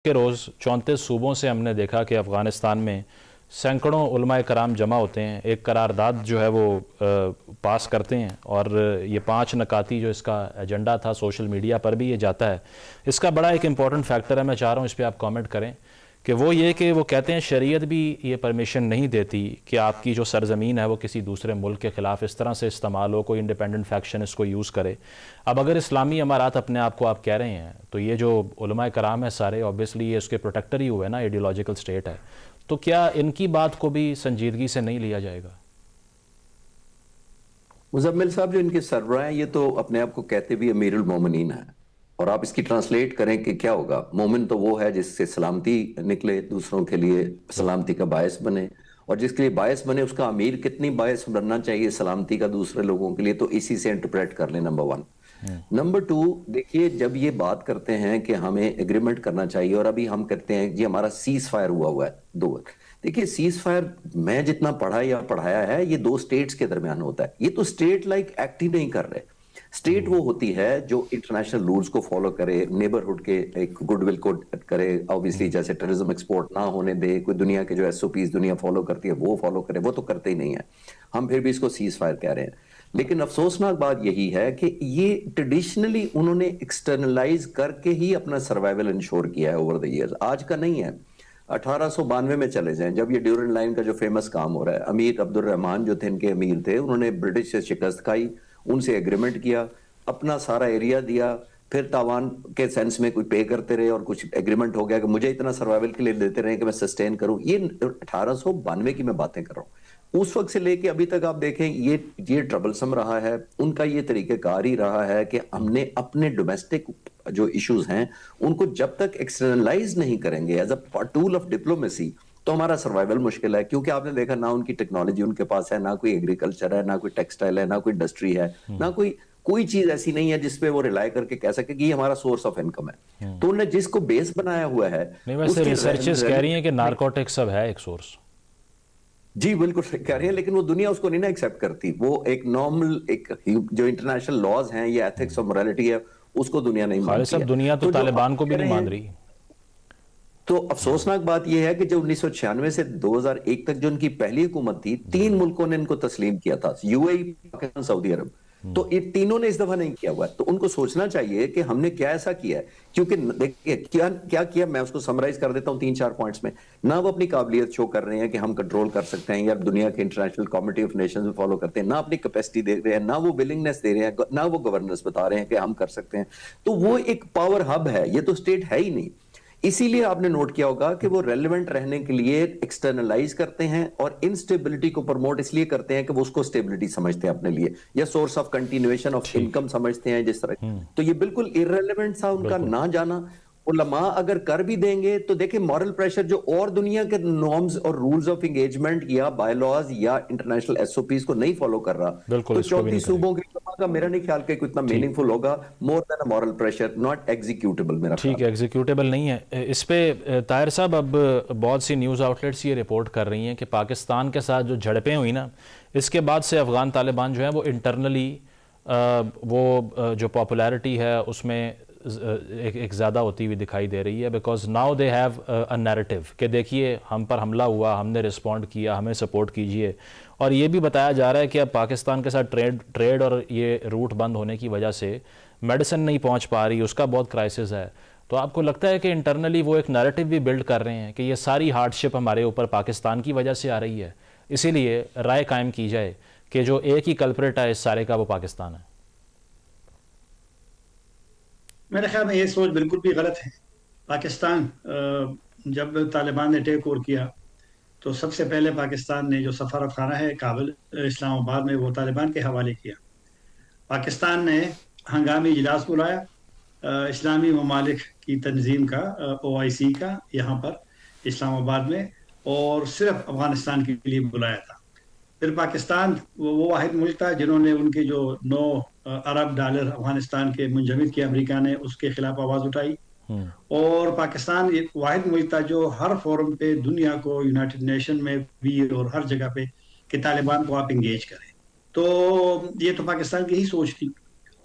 के रोज़ 34 सूबों से हमने देखा कि अफ़गानिस्तान में सैकड़ों उलमाए कराम जमा होते हैं, एक करारदाद जो है वो पास करते हैं और ये 5 नकाती जो इसका एजेंडा था सोशल मीडिया पर भी ये जाता है। इसका बड़ा एक इम्पॉर्टेंट फैक्टर है, मैं चाह रहा हूँ इस पर आप कमेंट करें कि वो ये कि वो कहते हैं शरीयत भी ये परमिशन नहीं देती कि आपकी जो सरज़मीन है वो किसी दूसरे मुल्क के ख़िलाफ़ इस तरह से इस्तेमाल हो, कोई इंडिपेंडेंट फैक्शन इसको यूज़ करे। अब अगर इस्लामी अमारात अपने आप को आप कह रहे हैं तो ये जो उलमाए कराम है सारे ऑब्वियसली ये उसके प्रोटेक्टर ही हुए ना, आइडियोलॉजिकल स्टेट है, तो क्या इनकी बात को भी संजीदगी से नहीं लिया जाएगा? मुज़म्मिल साहब जो इनके सरबराह हैं ये तो अपने आप को कहते भी अमीरुल मोमिनीन है, और आप इसकी ट्रांसलेट करें कि क्या होगा। मोमिन तो वो है जिससे सलामती निकले, दूसरों के लिए सलामती का बायस बने, और जिसके लिए बायस बने उसका अमीर कितनी बायस बनना चाहिए सलामती का दूसरे लोगों के लिए, तो इसी से इंटरप्रेट कर लें। नंबर 1। नंबर 2, देखिए जब ये बात करते हैं कि हमें एग्रीमेंट करना चाहिए और अभी हम कहते हैं जी हमारा सीज फायर हुआ है 2। देखिए सीज फायर मैं जितना पढ़ा या पढ़ाया है ये 2 स्टेट्स के दरमियान होता है। ये तो स्टेट लाइक एक्ट ही नहीं कर रहे। स्टेट वो होती है जो इंटरनेशनल रूल्स को फॉलो करे, नेबरहुड के एक गुडविल को करे, ऑब्वियसली जैसे टेररिज्म एक्सपोर्ट ना होने दे, कोई दुनिया के जो एसओपीज दुनिया फॉलो करती है वो फॉलो करे, वो तो करते ही नहीं है। हम फिर भी इसको सीज फायर कह रहे हैं। लेकिन अफसोसनाक बात यही है कि ये ट्रेडिशनली उन्होंने एक्सटर्नलाइज करके ही अपना सर्वाइवल इंश्योर किया है ओवर द ईयर्स, आज का नहीं है। 1892 में चले जाएं जब ये ड्यूरेंट लाइन का जो फेमस काम हो रहा है, अमीर अब्दुल रहमान जो थे इनके अमीर थे, उन्होंने ब्रिटिश से शिकस्त खाई, उनसे एग्रीमेंट किया, अपना सारा एरिया दिया, फिर तावान के सेंस में कोई पे करते रहे और कुछ एग्रीमेंट हो गया कि मुझे इतना सर्वाइवल के लिए देते रहे कि मैं सस्टेन करूं। ये 1892 की मैं बातें कर रहा हूं। उस वक्त से लेके अभी तक आप देखें ये ट्रबलसम रहा है, उनका ये तरीक़ेकार ही रहा है कि हमने अपने डोमेस्टिक जो इश्यूज हैं उनको जब तक एक्सटर्नलाइज नहीं करेंगे as a tool of diplomacy तो हमारा सर्वाइवल मुश्किल है। क्योंकि आपने देखा ना उनकी टेक्नोलॉजी उनके पास है, ना कोई एग्रीकल्चर है, ना कोई टेक्सटाइल है, ना कोई इंडस्ट्री है, ना कोई चीज ऐसी नहीं है जिसपे वो रिलाय करके कह सके कि ये हमारा सोर्स ऑफ इनकम है। तो उन्होंने जिसको बेस बनाया हुआ है, नहीं वैसे रिसर्चर्स कह रही हैं कि नारकोटिक्स सब है एक सोर्स। जी बिल्कुल कह रही है, लेकिन वो दुनिया उसको नहीं ना एक्सेप्ट करती। वो एक नॉर्मल एक जो इंटरनेशनल लॉज हैं या एथिक्स और मोरालिटी है उसको दुनिया नहीं मानती है। दुनिया तो तालिबान को भी नहीं मान रही। तो अफसोसनाक बात यह है कि जो 1996 से 2001 तक जो उनकी पहली हुकूमत थी, 3 मुल्कों ने इनको तस्लीम किया था, यूएई, पाकिस्तान, सऊदी अरब। तो ये तीनों ने इस दफा नहीं किया हुआ है। तो उनको सोचना चाहिए कि हमने क्या ऐसा किया है। क्योंकि देखिए क्या किया, मैं उसको समराइज कर देता हूं 3-4 पॉइंट्स में। ना वो अपनी काबिलियत शो कर रहे हैं कि हम कंट्रोल कर सकते हैं या दुनिया के इंटरनेशनल कमिटी ऑफ नेशंस में फॉलो करते हैं, ना अपनी कैपेसिटी दे रहे हैं, ना वो विलिंगनेस दे रहे हैं, ना वो गवर्नेंस बता रहे हैं कि हम कर सकते हैं। तो वो एक पावर हब है, ये तो स्टेट है ही नहीं। इसीलिए आपने नोट किया होगा कि वो रेलेवेंट रहने के लिए एक्सटर्नलाइज करते हैं और इनस्टेबिलिटी को प्रमोट इसलिए करते हैं कि वो उसको स्टेबिलिटी समझते हैं अपने लिए, या source of continuation of income समझते हैं जिस तरह। तो ये बिल्कुल इररेलेवेंट था उनका ना जाना। उलमा अगर कर भी देंगे तो देखिए मॉरल प्रेशर जो और दुनिया के नॉर्म्स और रूल्स ऑफ एंगेजमेंट या बायलॉज या इंटरनेशनल एसओपीज को नहीं फॉलो कर रहा, तो 34 सूबों के उलमा का मेरा नहीं ख्याल कि इतना मीनिंगफुल होगा। More than a moral pressure, not executable. मेरा ठीक है, एग्जीक्यूटेबल नहीं है। इस पे ताहिर साहब अब बहुत सी न्यूज़ आउटलेट्स ये रिपोर्ट कर रही हैं कि पाकिस्तान के साथ जो झड़पें हुई ना, इसके बाद से अफगान तालिबान जो है वो इंटरनली वो जो पॉपुलैरिटी है उसमें एक ज़्यादा होती हुई दिखाई दे रही है। Because now they have a narrative कि देखिए हम पर हमला हुआ, हमने रिस्पॉन्ड किया, हमें सपोर्ट कीजिए। और ये भी बताया जा रहा है कि अब पाकिस्तान के साथ ट्रेड और ये रूट बंद होने की वजह से मेडिसिन नहीं पहुंच पा रही, उसका बहुत क्राइसिस है। तो आपको लगता है कि इंटरनली वो एक नैरेटिव भी बिल्ड कर रहे हैं कि ये सारी हार्डशिप हमारे ऊपर पाकिस्तान की वजह से आ रही है, इसीलिए राय कायम की जाए कि जो एक ही कल्प्रेट है इस सारे का वो पाकिस्तान है? मेरे ख्याल में ये सोच बिल्कुल भी गलत है। पाकिस्तान जब तालिबान ने टेक ओवर किया तो सबसे पहले पाकिस्तान ने जो सफारत खाना है काबुल इस्लामाबाद में वो तालिबान के हवाले किया। पाकिस्तान ने हंगामी इजलास बुलाया इस्लामी ममालिक की तंजीम का, OIC का, यहाँ पर इस्लामाबाद में, और सिर्फ अफगानिस्तान के लिए बुलाया था। फिर पाकिस्तान वो वाहिद मुल्क था जिन्होंने उनके जो 9 अरब डॉलर अफगानिस्तान के मुंजमद किया, अमेरिका ने उसके खिलाफ आवाज उठाई। और पाकिस्तान एक वाहिद मुल्क था जो हर फोरम पे दुनिया को, यूनाइटेड नेशन में भी और हर जगह पे कि तालिबान को आप इंगेज करें। तो ये तो पाकिस्तान की ही सोच थी।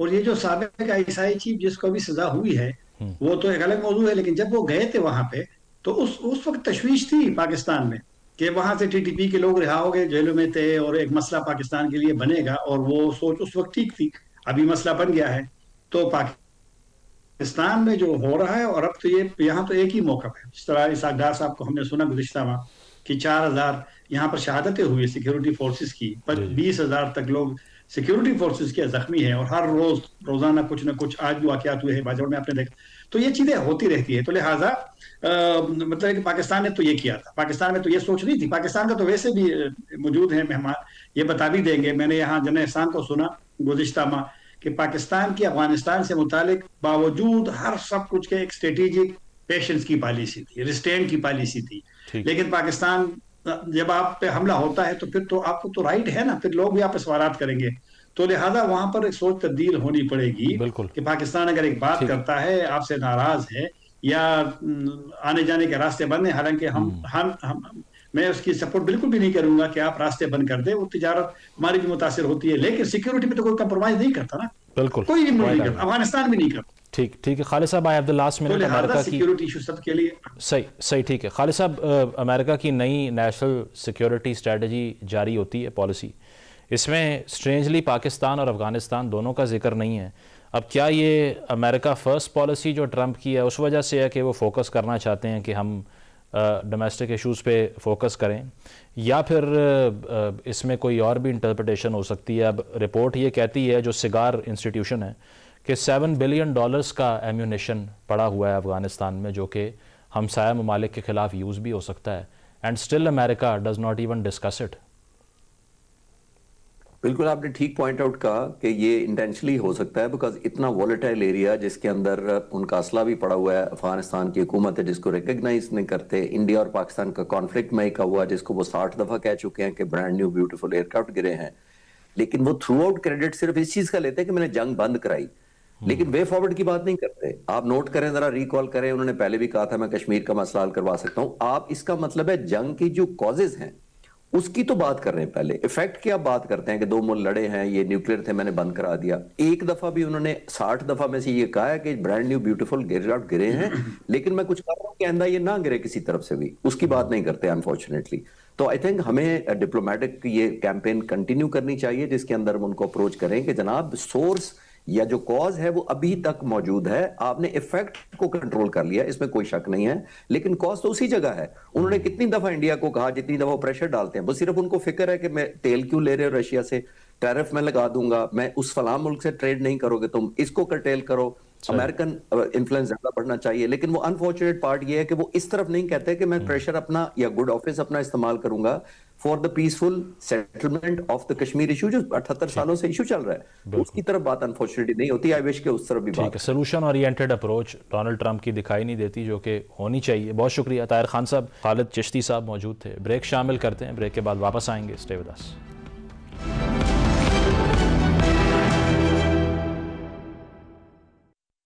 और ये जो साबिक ISI चीफ जिसको भी सजा हुई है, وہ تو ایک الگ موضوع ہے، لیکن جب وہ گئے تھے وہاں پہ تو اس وقت تشویش تھی پاکستان میں کہ وہاں سے ٹی ٹی پی کے لوگ رہا ہو گئے، جیلوں میں تھے، اور ایک مسئلہ پاکستان کے لیے بنے گا، اور وہ سوچ اس وقت ٹھیک تھی. ابھی مسئلہ بن گیا ہے. تو پاکستان میں جو ہو رہا ہے، اور اب تو یہ یہاں تو ایک ہی موقف ہے. جس طرح اسحاق ڈار صاحب کو ہم نے سنا گزشتہ ماہ کہ 4,000 یہاں پر شہادتیں ہوئی سیکیورٹی فورسز کی، 20,000 تک لوگ سیکیورٹی فورسز کے زخمی ہیں، اور ہر روزانہ کچھ نہ کچھ آج بھی واقعات ہوئے ہیں باجوڑ میں آپ نے دیکھا. تو یہ چیزیں ہوتی رہتی ہے. تو لہٰذا مطلب کہ پاکستان نے تو یہ کیا تھا، پاکستان میں تو یہ سوچ نہیں تھی. پاکستان کا تو ویسے بھی موجود ہیں مہمان، یہ بتا بھی دیں گے. میں نے یہاں جنرل احسان کو سنا گزشتہ ماہ کہ پاکستان کی افغانستان سے متعلق باوجود ہر سب کچھ کے ایک اسٹریٹجک پیشنس کی پالیسی تھی، ریسٹینٹ کی پالیسی تھی. لیکن پاکستان جب آپ پہ حملہ ہوتا ہے تو پھر تو آپ کو تو رائٹ ہے نا، پھر لوگ بھی آپ پہ سوالات کریں گے. تو لہٰذا وہاں پر ایک سوچ تبدیل ہونی پڑے گی کہ پاکستان اگر ایک بات کرتا ہے، آپ سے ناراض ہے یا آنے جانے کے راستے بند ہیں، حالانکہ میں اس کی سپورٹ بالکل بھی نہیں کروں گا کہ آپ راستے بند کر دیں. وہ تجارت ہماری بھی متاثر ہوتی ہے، لیکن سیکیورٹی پہ تو کوئی کمپرومائز نہیں کرتا نا. بالکل کوئی بھی ملک نہیں کرتا، افغانستان بھی نہیں کرتا. ٹھیک ہے Khalid sahab. I have the last minute. America کی سیکیورٹی ایشو سب کے لیے صحیح ٹھیک ہے خالد صاحب. امریکہ کی نئی نیشنل سیکیورٹی اسٹریٹجی جاری ہوتی ہے، پالیسی. اس میں اسٹرینجلی پاکستان اور افغانستان دونوں کا ذکر نہیں ہے. اب کیا یہ امریکہ فرسٹ پالیسی جو ٹرمپ کی ہے اس وجہ سے ہے کہ وہ فوکس کرنا چاہتے ہیں کہ ہم ڈومیسٹک ایشوز پہ فوکس کریں، یا پھر اس میں کوئی اور بھی انٹرپریٹیشن ہو سکتی ہے؟ اب رپورٹ یہ کہتی ہے، جو سگار انسٹیٹیوشن ہے، کہ $7 بلین کا ایمیونیشن پڑا ہوا ہے افغانستان میں، جو کہ ہمسایہ ممالک کے خلاف یوز بھی ہو سکتا ہے. And still America does not even discuss it. بالکل آپ نے ٹھیک پوائنٹ آؤٹ کہا کہ یہ انٹینشنلی ہو سکتا ہے، بیکاز اتنا وولیٹائل ایریا جس کے اندر ان کا اسلحہ بھی پڑا ہوا ہے. افغانستان کی حکومت ہے جس کو ریکگنائز نہیں کرتے. انڈیا اور پاکستان کا کانفلکٹ میں کا ہوا جس کو وہ 60 دفعہ کہہ چکے ہیں کہ brand new beautiful aircraft گرے ہیں، لیکن وہ تھرو آؤٹ کریڈٹ صرف اس چیز کا لیتے ہیں کہ میں نے جنگ بند کرائی، لیکن وے فارورڈ کی بات نہیں کرتے. آپ نوٹ کریں، ذرا ریکال کریں، انہوں نے پہلے بھی کہا تھا میں کشمیر کا مسئلہ حل کروا سکتا ہوں. آپ اس کا مطلب ہے جنگ کی جو کازز ہیں اس کی تو بات کر رہے ہیں پہلے. ایفیکٹ کی آپ بات کرتے ہیں کہ دو ملک لڑے ہیں، یہ نیوکلیئر تھے، میں نے بند کرا دیا. ایک دفعہ بھی انہوں نے 60 دفعہ میں سے یہ کہا ہے کہ برانڈ نیو بیوٹیفل ایئرکرافٹ گرے ہیں، لیکن میں کچھ کر رہا ہوں کہ آئندہ یہ نہ گرے کسی طرف سے بھی. اس کی بات نہیں کرتے انفارچونیٹلی. تو آئی تھنک ہمیں ڈپلومیٹک یہ کیمپین کنٹینیو کرنی چاہیے جس کے اندر ان کو اپروچ کریں کہ جناب سورس یا جو کاز ہے وہ ابھی تک موجود ہے. آپ نے ایفیکٹ کو کنٹرول کر لیا، اس میں کوئی شک نہیں ہے، لیکن کاز تو اسی جگہ ہے. انہوں نے کتنی دفعہ انڈیا کو کہا، جتنی دفعہ وہ پریشر ڈالتے ہیں، وہ صرف ان کو فکر ہے کہ میں تیل کیوں لے رہے ہو رشیا سے، ٹیرف میں لگا دوں گا، میں اس فلاں ملک سے ٹریڈ نہیں کرو گے، تم اس کو کرٹیل کرو. امریکن انفلوئنس زیادہ بڑھنا چاہیے، لیکن وہ انفارچونیٹ پارٹ یہ ہے کہ وہ اس طرف نہیں کہتے کہ میں پریشر اپنا یا گڈ آفس اپنا استعمال کروں گا for the peaceful settlement of the Kashmir issue جو 78 سالوں سے ایشو چل رہا ہے. اس کی طرف بات انفارچونیٹلی نہیں ہوتی. آئی وش کہ اس طرف بھی بات. Solution oriented approach Donald Trump کی دکھائی نہیں دیتی، جو کہ ہونی چاہیے. بہت شکریہ طاہر خان صاحب. خالد چشتی صاحب موجود تھے. بریک شامل کرتے ہیں، بریک کے بعد واپس آئیں گے. Stay with us.